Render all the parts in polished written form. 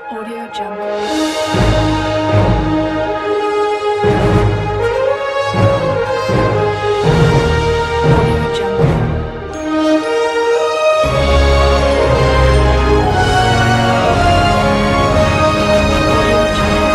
Audio Jungle. Audio Jungle. Audio Jungle.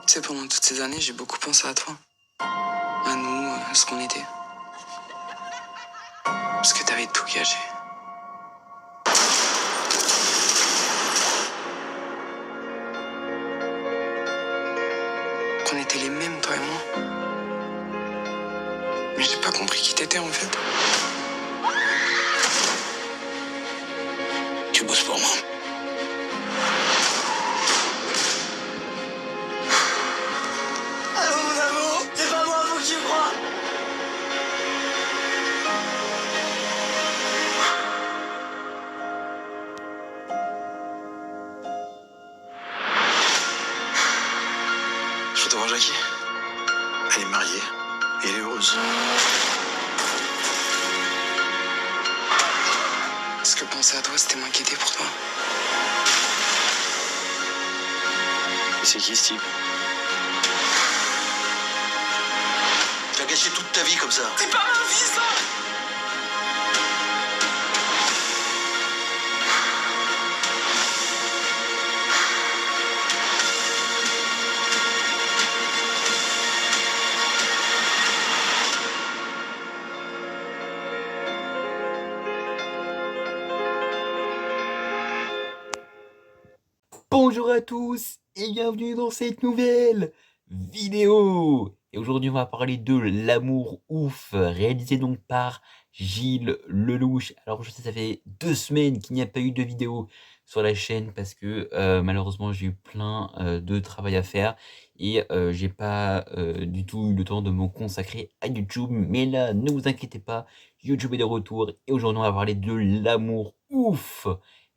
Tu sais, pendant toutes ces années, j'ai beaucoup pensé à toi. À nous, à ce qu'on était. Parce que t'avais tout gagé. Qu'on était les mêmes, toi et moi. Mais j'ai pas compris qui t'étais en fait. Tu bosses pour moi. Allô mon amour, c'est pas moi, faut que tu crois. Je veux te voir Jackie. Elle est mariée et elle est heureuse. Parce que penser à toi, c'était m'inquiéter pour toi. Et c'est qui ce type? Tu as gâché toute ta vie comme ça. C'est pas ma vie ça. Bonjour à tous et bienvenue dans cette nouvelle vidéo. Et aujourd'hui on va parler de L'amour ouf, réalisé donc par Gilles Lelouch. Alors je sais, ça fait 2 semaines qu'il n'y a pas eu de vidéo sur la chaîne parce que malheureusement j'ai eu plein de travail à faire et j'ai pas du tout eu le temps de me consacrer à YouTube. Mais là, ne vous inquiétez pas, YouTube est de retour et aujourd'hui on va parler de L'amour ouf,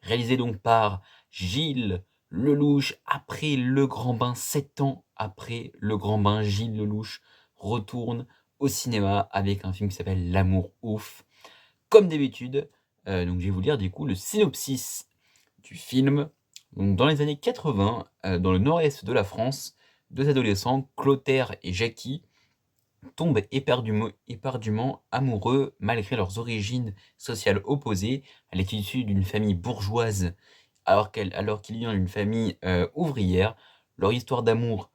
réalisé donc par Gilles Lelouch. Après Le Grand Bain, 7 ans après Le Grand Bain, Gilles Lelouch retourne au cinéma avec un film qui s'appelle L'amour ouf. Comme d'habitude, donc je vais vous lire du coup le synopsis du film. Donc, dans les années 80, dans le nord-est de la France, 2 adolescents, Clotaire et Jackie, tombent éperdument amoureux malgré leurs origines sociales opposées. Elle est issue d'une famille bourgeoise alors qu'il vient d'une famille ouvrière. Leur histoire d'amour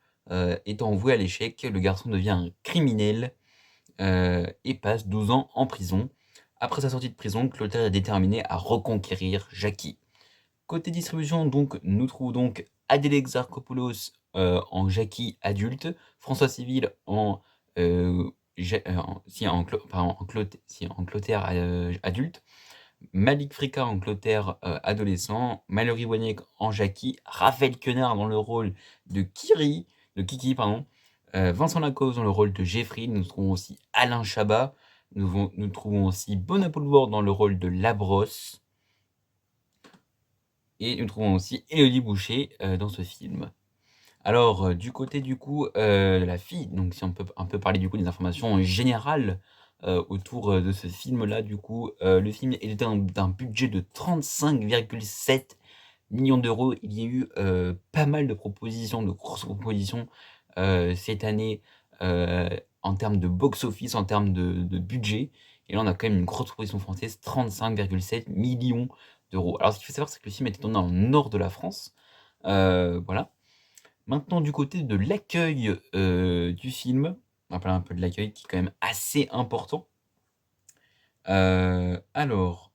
étant vouée à l'échec, le garçon devient un criminel et passe 12 ans en prison. Après sa sortie de prison, Clotaire est déterminé à reconquérir Jackie. Côté distribution, donc, nous trouvons donc Adèle Exarchopoulos en Jackie adulte, François Civil en Clotaire adulte, Malik Frika en Clotaire adolescent, Mallory Waniek en Jackie, Raphaël Quenard dans le rôle de Kiki, Vincent Lacoste dans le rôle de Jeffrey. Nous trouvons aussi Alain Chabat, nous trouvons aussi Bonaparte Ward dans le rôle de Labrosse, et nous trouvons aussi Élodie Boucher dans ce film. Alors, du côté du coup de la fille, donc si on peut un peu parler du coup des informations générales autour de ce film-là, du coup, le film est d'un budget de 35,7 millions d'euros. Il y a eu pas mal de propositions, de grosses propositions cette année en termes de box-office, en termes de budget. Et là, on a quand même une grosse proposition française, 35,7 millions d'euros. Alors, ce qu'il faut savoir, c'est que le film a été tourné dans le nord de la France. Voilà. Maintenant, du côté de l'accueil du film, on va parler un peu de l'accueil qui est quand même assez important. Alors,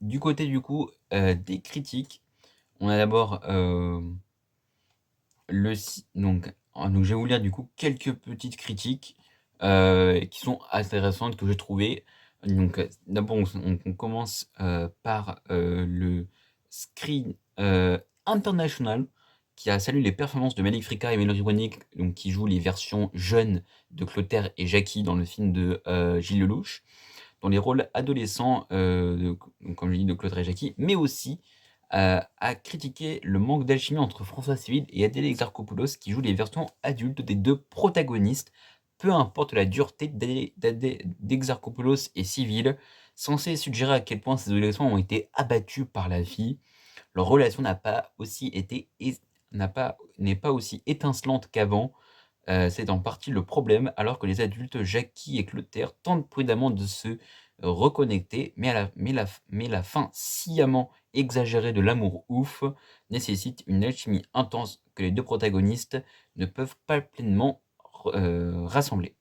du côté du coup des critiques, on a d'abord donc je vais vous lire du coup quelques petites critiques qui sont intéressantes que j'ai trouvées. Donc d'abord on commence par le Screen International qui a salué les performances de Malik Frika et Mallory Waniek, donc qui jouent les versions jeunes de Clotaire et Jackie dans le film de Gilles Lelouch, dans les rôles adolescents, donc, comme je dis, de Clotaire et Jackie, mais aussi a critiqué le manque d'alchimie entre François Civil et Adèle Exarchopoulos qui jouent les versions adultes des deux protagonistes. Peu importe la dureté d'Exarchopoulos et Civil, censé suggérer à quel point ces adolescents ont été abattus par la vie, leur relation n'est pas aussi étincelante qu'avant. C'est en partie le problème, alors que les adultes, Jackie et Clotaire, tentent prudemment de se reconnecter, mais la fin sciemment exagérée de l'amour ouf nécessite une alchimie intense que les deux protagonistes ne peuvent pas pleinement rassembler.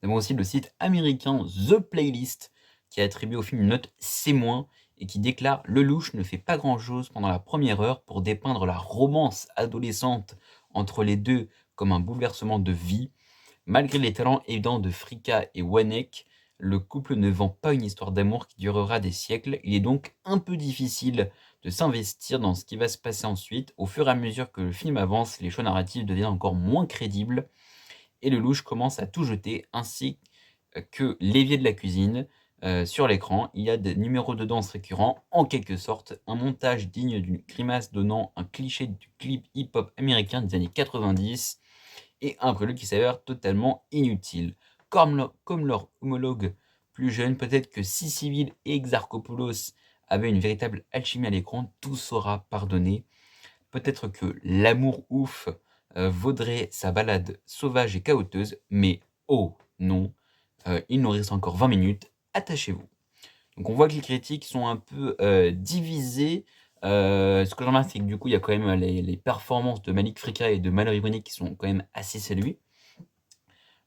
Nous avons aussi le site américain The Playlist qui a attribué au film une note C- et qui déclare « Lelouch ne fait pas grand-chose pendant la première heure pour dépeindre la romance adolescente entre les deux comme un bouleversement de vie. Malgré les talents évidents de Fricka et Wanek, le couple ne vend pas une histoire d'amour qui durera des siècles. Il est donc un peu difficile de s'investir dans ce qui va se passer ensuite. Au fur et à mesure que le film avance, les choix narratifs deviennent encore moins crédibles et Lelouch commence à tout jeter, ainsi que l'évier de la cuisine. Sur l'écran, il y a des numéros de danse récurrents, en quelque sorte, un montage digne d'une grimace donnant un cliché du clip hip-hop américain des années 90, et un prélude qui s'avère totalement inutile. Comme leur homologue plus jeune, peut-être que si Civil et Exarchopoulos avaient une véritable alchimie à l'écran, tout sera pardonné. Peut-être que l'amour ouf vaudrait sa balade sauvage et chaoteuse, mais oh non, il nous reste encore 20 minutes, attachez-vous. Donc on voit que les critiques sont un peu divisées. Ce que je remarque, c'est que du coup, il y a quand même les performances de Malik Fricka et de Mallory Bonnet qui sont quand même assez saluées.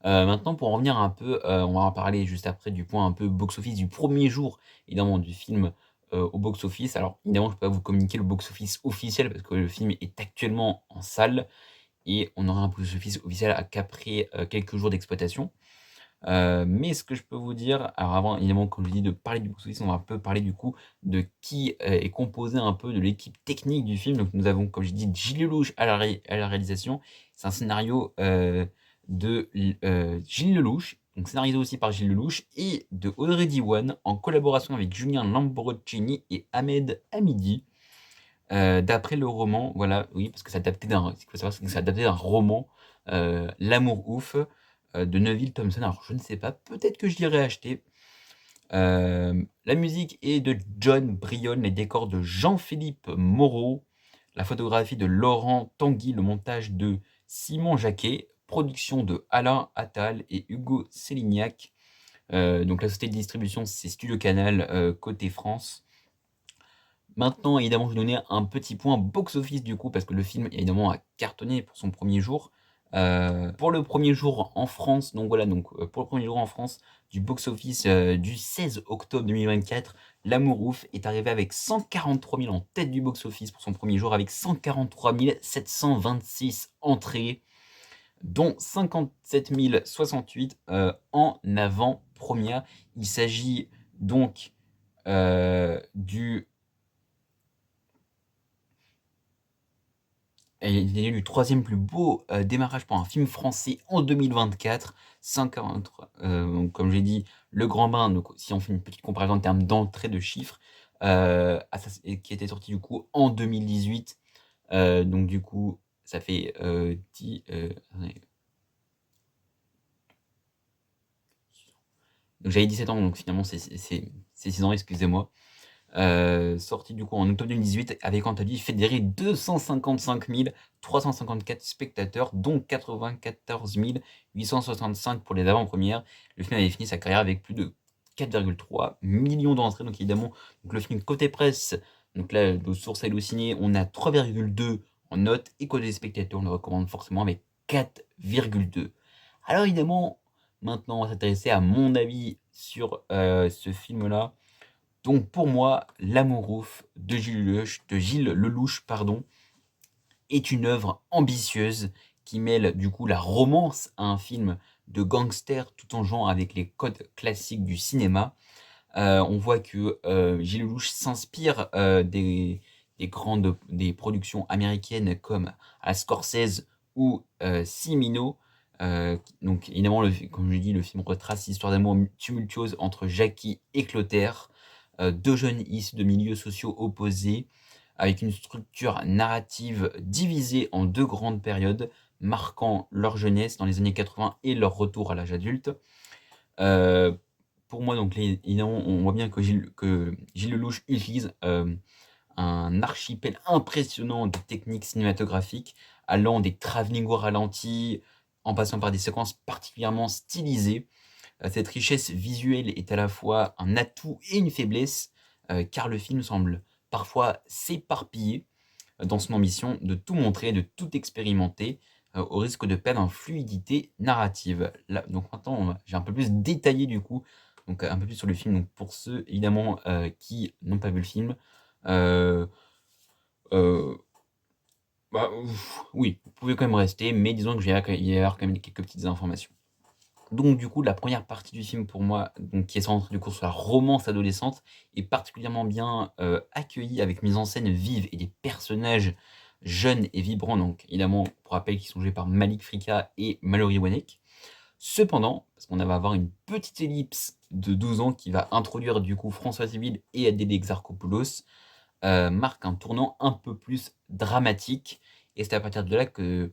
Maintenant, pour en revenir un peu, on va en parler juste après du point un peu box-office du premier jour, évidemment, du film au box-office. Alors, évidemment, je ne peux pas vous communiquer le box-office officiel parce que le film est actuellement en salle et on aura un box-office officiel qu'après quelques jours d'exploitation. Mais ce que je peux vous dire, alors avant, évidemment, comme je dis, de parler du box-office, on va un peu parler du coup de qui est composé un peu de l'équipe technique du film. Donc, nous avons, comme je dis, Gilles Lelouch à la réalisation. C'est un scénario de Gilles Lelouch, donc scénarisé aussi par Gilles Lelouch, et de Audrey Diwan, en collaboration avec Julien Lamborghini et Ahmed Hamidi. D'après le roman, voilà, oui, parce que c'est adapté d'un roman, L'amour ouf, de Neville Thompson. Alors, je ne sais pas, peut-être que je l'irai acheter. La musique est de John Brionne, les décors de Jean-Philippe Moreau, la photographie de Laurent Tanguy, le montage de Simon Jacquet, production de Alain Attal et Hugo Sélignac. Donc la société de distribution, c'est Studio Canal, côté France. Maintenant, évidemment, je vais donner un petit point box-office du coup, parce que le film, évidemment, a cartonné pour son premier jour. Pour le premier jour en France, donc voilà, pour le premier jour en France du box-office du 16 octobre 2024, L'Amour ouf est arrivé avec 143 000 en tête du box-office pour son premier jour, avec 143 726 entrées, dont 57 068 en avant-première. Il s'agit donc du... Il est élu troisième plus beau démarrage pour un film français en 2024. 143, donc comme j'ai dit, Le Grand Bain, donc si on fait une petite comparaison en termes d'entrée de chiffres, qui était sorti du coup en 2018. Donc du coup, ça fait 10... donc j'avais 17 ans, donc finalement c'est 6 ans, excusez-moi. Sorti du coup en octobre 2018 avec quant à lui fédéré 255 354 spectateurs, dont 94 865 pour les avant-premières. Le film avait fini sa carrière avec plus de 4,3 millions d'entrées, donc évidemment, donc le film côté presse, donc là, de sources hallucinées, on a 3,2 en note, et côté spectateurs, on le recommande forcément avec 4,2. Alors évidemment, maintenant, on va s'intéresser à mon avis sur ce film-là. Donc pour moi, L'Amour ouf de Gilles Lelouch, est une œuvre ambitieuse qui mêle du coup la romance à un film de gangster tout en jouant avec les codes classiques du cinéma. On voit que Gilles Lelouch s'inspire des productions américaines comme à Scorsese ou Cimino. Donc évidemment, comme je dis, le film retrace l'histoire d'amour tumultueuse entre Jackie et Clotaire. deux jeunes issus de milieux sociaux opposés, avec une structure narrative divisée en deux grandes périodes, marquant leur jeunesse dans les années 80 et leur retour à l'âge adulte. Pour moi, donc, évidemment, on voit bien que Gilles Lelouch utilise un archipel impressionnant de techniques cinématographiques, allant des travelling au ralenti, en passant par des séquences particulièrement stylisées. Cette richesse visuelle est à la fois un atout et une faiblesse, car le film semble parfois s'éparpiller dans son ambition de tout montrer, de tout expérimenter, au risque de perdre en fluidité narrative. Là, donc maintenant, j'ai un peu plus détaillé du coup, donc un peu plus sur le film. Donc pour ceux évidemment qui n'ont pas vu le film, euh, euh, oui, vous pouvez quand même rester, mais disons que il y avoir quand même quelques petites informations. Donc du coup, la première partie du film pour moi, donc, qui est centrée du coup sur la romance adolescente, est particulièrement bien accueillie avec mise en scène vive et des personnages jeunes et vibrants. Donc évidemment, pour rappel, qui sont joués par Malik Frika et Mallory Wanek. Cependant, parce qu'on va avoir une petite ellipse de 12 ans qui va introduire du coup François Civil et Adèle Exarchopoulos, marque un tournant un peu plus dramatique. Et c'est à partir de là que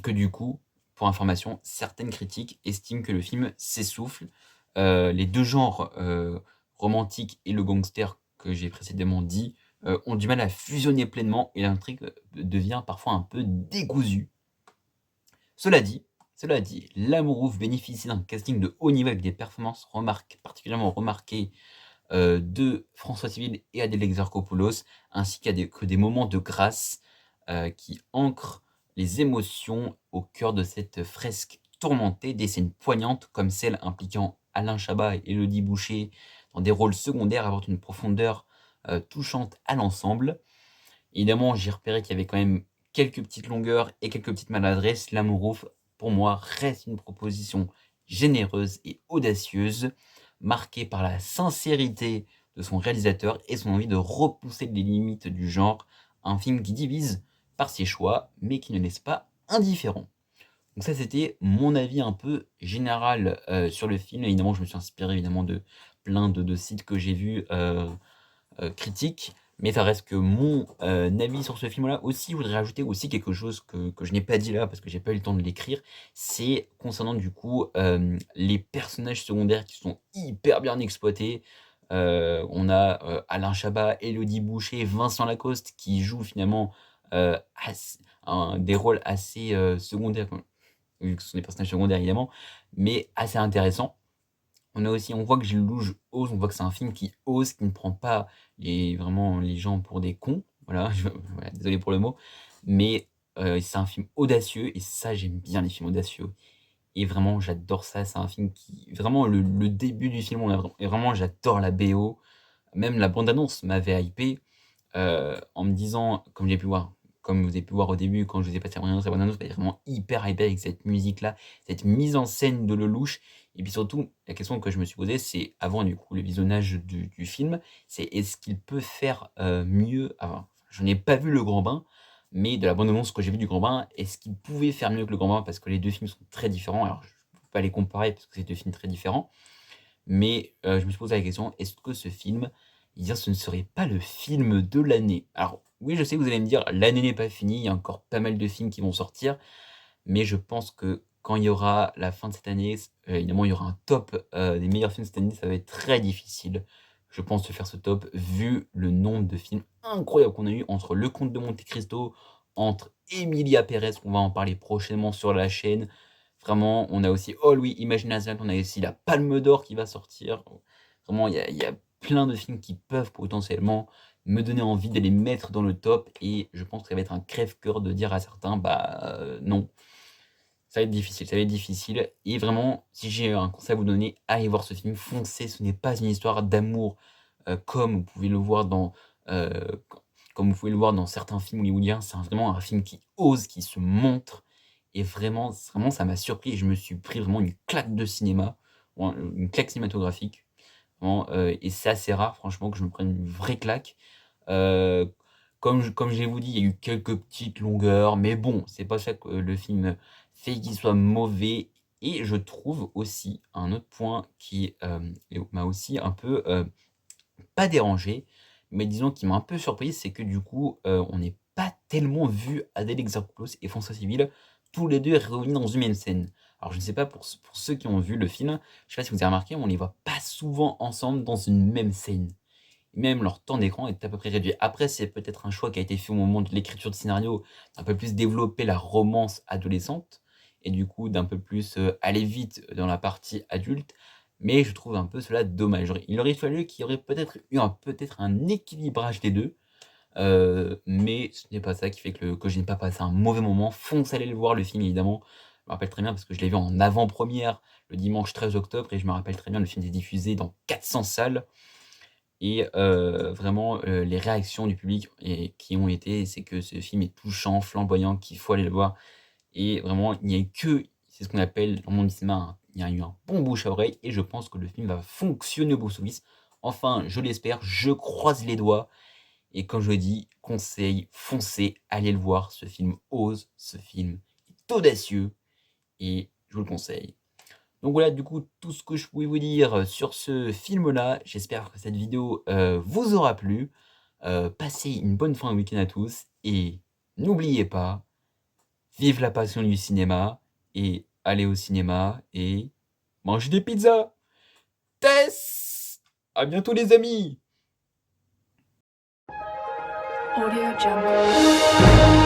du coup, pour information, certaines critiques estiment que le film s'essouffle. Les deux genres, romantique et le gangster que j'ai précédemment dit, ont du mal à fusionner pleinement et l'intrigue devient parfois un peu décousue. Cela dit, L'amour ouf bénéficie d'un casting de haut niveau avec des performances particulièrement remarquées de François Civil et Adèle Exarchopoulos, ainsi que des moments de grâce qui ancrent les émotions au cœur de cette fresque tourmentée, des scènes poignantes comme celle impliquant Alain Chabat et Élodie Boucher dans des rôles secondaires apportent une profondeur touchante à l'ensemble. Évidemment, j'ai repéré qu'il y avait quand même quelques petites longueurs et quelques petites maladresses. L'amour ouf, pour moi, reste une proposition généreuse et audacieuse, marquée par la sincérité de son réalisateur et son envie de repousser les limites du genre. Un film qui divise par ses choix, mais qui ne laisse pas indifférent. Donc ça, c'était mon avis un peu général sur le film. Évidemment, je me suis inspiré évidemment de plein de sites que j'ai vus critiques, mais ça reste que mon avis sur ce film-là. Aussi, je voudrais rajouter aussi quelque chose que je n'ai pas dit là, parce que j'ai pas eu le temps de l'écrire, c'est concernant du coup les personnages secondaires qui sont hyper bien exploités. On a Alain Chabat, Élodie Boucher, Vincent Lacoste qui jouent finalement des rôles assez secondaires, vu que ce sont des personnages secondaires évidemment, mais assez intéressants. On voit que Gilles Lelouch ose, on voit que c'est un film qui ose, qui ne prend pas vraiment les gens pour des cons. Voilà, voilà, désolé pour le mot, mais c'est un film audacieux et ça, j'aime bien les films audacieux. Et vraiment, j'adore ça. C'est un film qui, vraiment, le début du film, et vraiment, j'adore la BO. Même la bande-annonce m'avait hypé en me disant, comme vous avez pu voir au début, quand je vous ai passé la bande-annonce, elle est vraiment hyper hypé avec cette musique-là, cette mise en scène de Lelouch. Et puis surtout, la question que je me suis posée, c'est avant du coup le visionnage du film, c'est est-ce qu'il peut faire mieux avant. Je n'ai pas vu Le Grand Bain, mais de la bande-annonce que j'ai vue du Grand Bain, est-ce qu'il pouvait faire mieux que Le Grand Bain? Parce que les deux films sont très différents. Alors, je ne peux pas les comparer parce que c'est deux films très différents. Mais je me suis posé la question, est-ce que ce film, ce ne serait pas le film de l'année? Alors oui, je sais que vous allez me dire, l'année n'est pas finie, il y a encore pas mal de films qui vont sortir, mais je pense que quand il y aura la fin de cette année, évidemment, il y aura un top des meilleurs films de cette année, ça va être très difficile, je pense, de faire ce top, vu le nombre de films incroyables qu'on a eu entre Le Comte de Monte-Cristo, entre Emilia Pérez, on va en parler prochainement sur la chaîne. Vraiment, on a aussi Oh Louis, Imagination, on a aussi la Palme d'Or qui va sortir. Vraiment, il y a plein de films qui peuvent potentiellement me donner envie de les mettre dans le top et je pense que ça va être un crève-cœur de dire à certains, non. Ça va être difficile et vraiment, si j'ai un conseil à vous donner, allez voir ce film, foncez, ce n'est pas une histoire d'amour comme vous pouvez le voir dans certains films hollywoodiens, c'est vraiment un film qui ose, qui se montre et vraiment ça m'a surpris et je me suis pris vraiment une claque de cinéma, une claque cinématographique. Vraiment, et c'est assez rare franchement que je me prenne une vraie claque. Comme je vous dit, il y a eu quelques petites longueurs, mais bon, c'est pas ça que le film fait qu'il soit mauvais. Et je trouve aussi un autre point qui m'a aussi un peu pas dérangé, mais disons qui m'a un peu surpris, c'est que du coup, on n'est pas tellement vu Adèle Exarchopoulos et François Civil, tous les 2 réunis dans une même scène. Alors je ne sais pas pour ceux qui ont vu le film, je sais pas si vous avez remarqué, on les voit pas souvent ensemble dans une même scène. Même leur temps d'écran est à peu près réduit. Après, c'est peut-être un choix qui a été fait au moment de l'écriture du scénario, d'un peu plus développer la romance adolescente, et du coup d'un peu plus aller vite dans la partie adulte, mais je trouve un peu cela dommage. Il aurait fallu qu'il y aurait peut-être eu peut-être un équilibrage des deux, mais ce n'est pas ça qui fait que je n'ai pas passé un mauvais moment. Foncez aller le voir, le film, évidemment. Je me rappelle très bien parce que je l'ai vu en avant-première le dimanche 13 octobre, et je me rappelle très bien, le film est diffusé dans 400 salles. Et vraiment, les réactions du public qui ont été, c'est que ce film est touchant, flamboyant, qu'il faut aller le voir. Et vraiment, il n'y a eu c'est ce qu'on appelle dans le monde du cinéma, il y a eu un bon bouche à oreille, et je pense que le film va fonctionner au box-office. Enfin, je l'espère, je croise les doigts, et comme je le dis, conseil, foncez, allez le voir. Ce film ose, ce film est audacieux, et je vous le conseille. Donc voilà, du coup, tout ce que je pouvais vous dire sur ce film-là. J'espère que cette vidéo vous aura plu. Passez une bonne fin de week-end à tous, et n'oubliez pas, vive la passion du cinéma, et allez au cinéma et mangez des pizzas. Tess! À bientôt les amis! Audio Jungle.